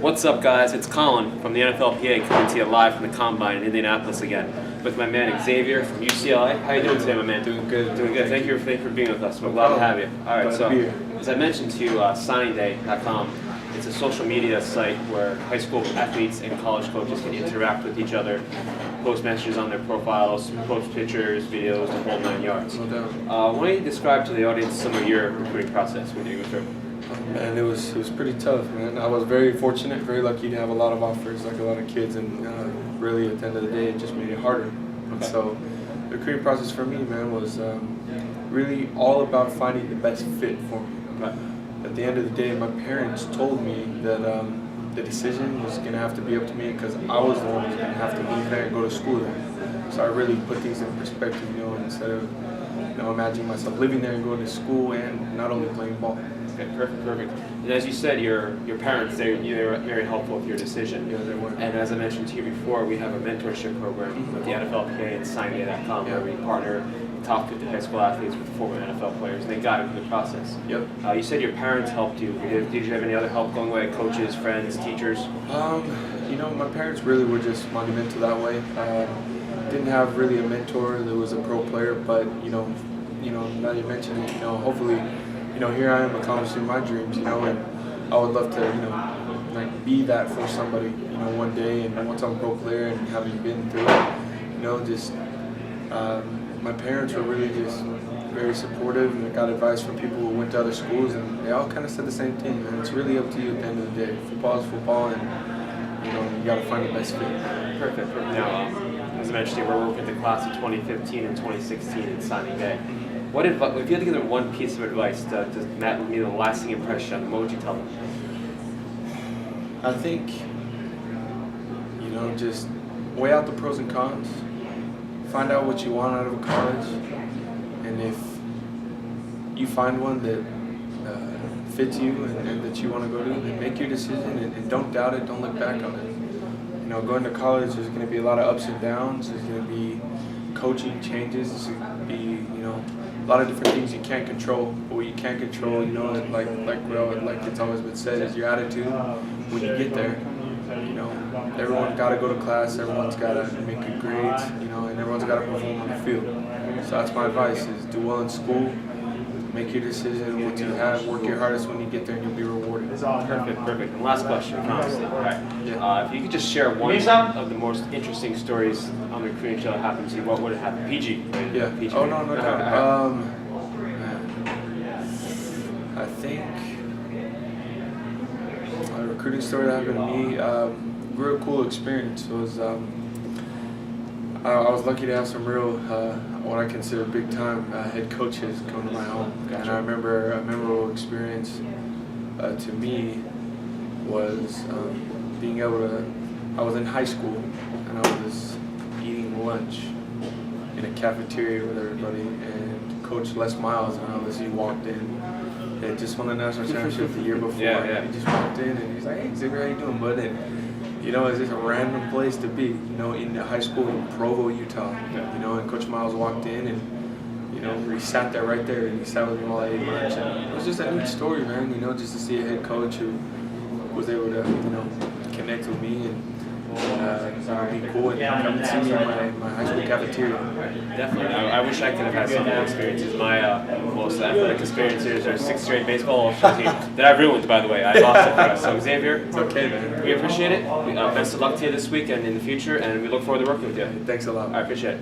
What's up, guys? It's Colin from the NFLPA coming to you live from the Combine in Indianapolis again with my man Xavier from UCLA. How you doing today, my man? Doing good. Doing good. Thank you for being with us. We're glad to have you. All right, so as I mentioned to you, signingday.com. It's a social media site where high school athletes and college coaches can interact with each other, post messages on their profiles, post pictures, videos, the whole 9 yards. No doubt. Why don't you describe to the audience some of your recruiting process when you go through? Man, it was pretty tough, man. I was very fortunate, very lucky to have a lot of offers, like a lot of kids, and really at the end of the day, it just made it harder. And so the recruiting process for me, man, was really all about finding the best fit for me. At the end of the day, my parents told me that the decision was going to have to be up to me because I was the one who was going to have to leave there and go to school there. So I really put things in perspective, instead of imagining myself living there and going to school and not only playing ball. Okay, perfect. And as you said, your parents, they were very helpful with your decision. Yeah, they were. And as I mentioned to you before, we have a mentorship program with the NFLPA and signingday.com where we partner, talk to the high school athletes with former NFL players, and they guide them through the process. Yep. You said your parents helped you. Did you have any other help going away? Coaches, friends, teachers? My parents really were just monumental that way. Didn't have really a mentor that was a pro player, but now you mentioned it, hopefully, here I am accomplishing my dreams, and I would love to, be that for somebody, one day, and once I'm a pro player and having been through it, my parents were really just very supportive, and I got advice from people who went to other schools, and they all kind of said the same thing, man. It's really up to you at the end of the day. Football is football, and you got to find the best fit. Perfect. Now, as I mentioned, we're working with the class of 2015 and 2016 in signing day. What advice, if you had to give them one piece of advice to Matt leave a lasting impression, what would you tell them? I think, just weigh out the pros and cons. Find out what you want out of a college, and if you find one that fits you and that you want to go to, then make your decision and don't doubt it. Don't look back on it. Going to college, there's going to be a lot of ups and downs. There's going to be coaching changes. There's going to be a lot of different things you can't control. But what you can control, like it's always been said, is your attitude when you get there. Everyone's got to go to class, everyone's got to make good grades, and everyone's got to perform on the field. So that's my advice, is do well in school, make your decision, what you have, work your hardest when you get there, and you'll be rewarded. Perfect. And last question, honestly. If you could just share one of the most interesting stories on the recruiting show that happened to you, what would it happen? PG. Yeah. PG. Oh, no doubt. I think a recruiting story that happened to me, real cool experience was I was lucky to have some real, what I consider big time head coaches come to my home. Gotcha. And I remember a memorable experience to me was being able to, I was in high school and I was eating lunch in a cafeteria with everybody, and Coach Les Miles, he walked in. He had just won the national championship the year before. He just walked in and he's like, "Hey, Xavier, how you doing, bud?" And it's just a random place to be, in high school in Provo, Utah. And Coach Miles walked in and, he sat there right there and he sat with me while I ate lunch. And it was just a neat story, man, just to see a head coach who was able to, connect with me and be cool and come and see me in my high school cafeteria. Definitely. I wish I could have had some of those experiences. My most athletic experiences are 6th grade baseball team that I ruined, by the way. I lost it for us. So Xavier, it's okay, man. We appreciate it. Best of luck to you this week and in the future, and we look forward to working with you. Thanks a lot. I appreciate it.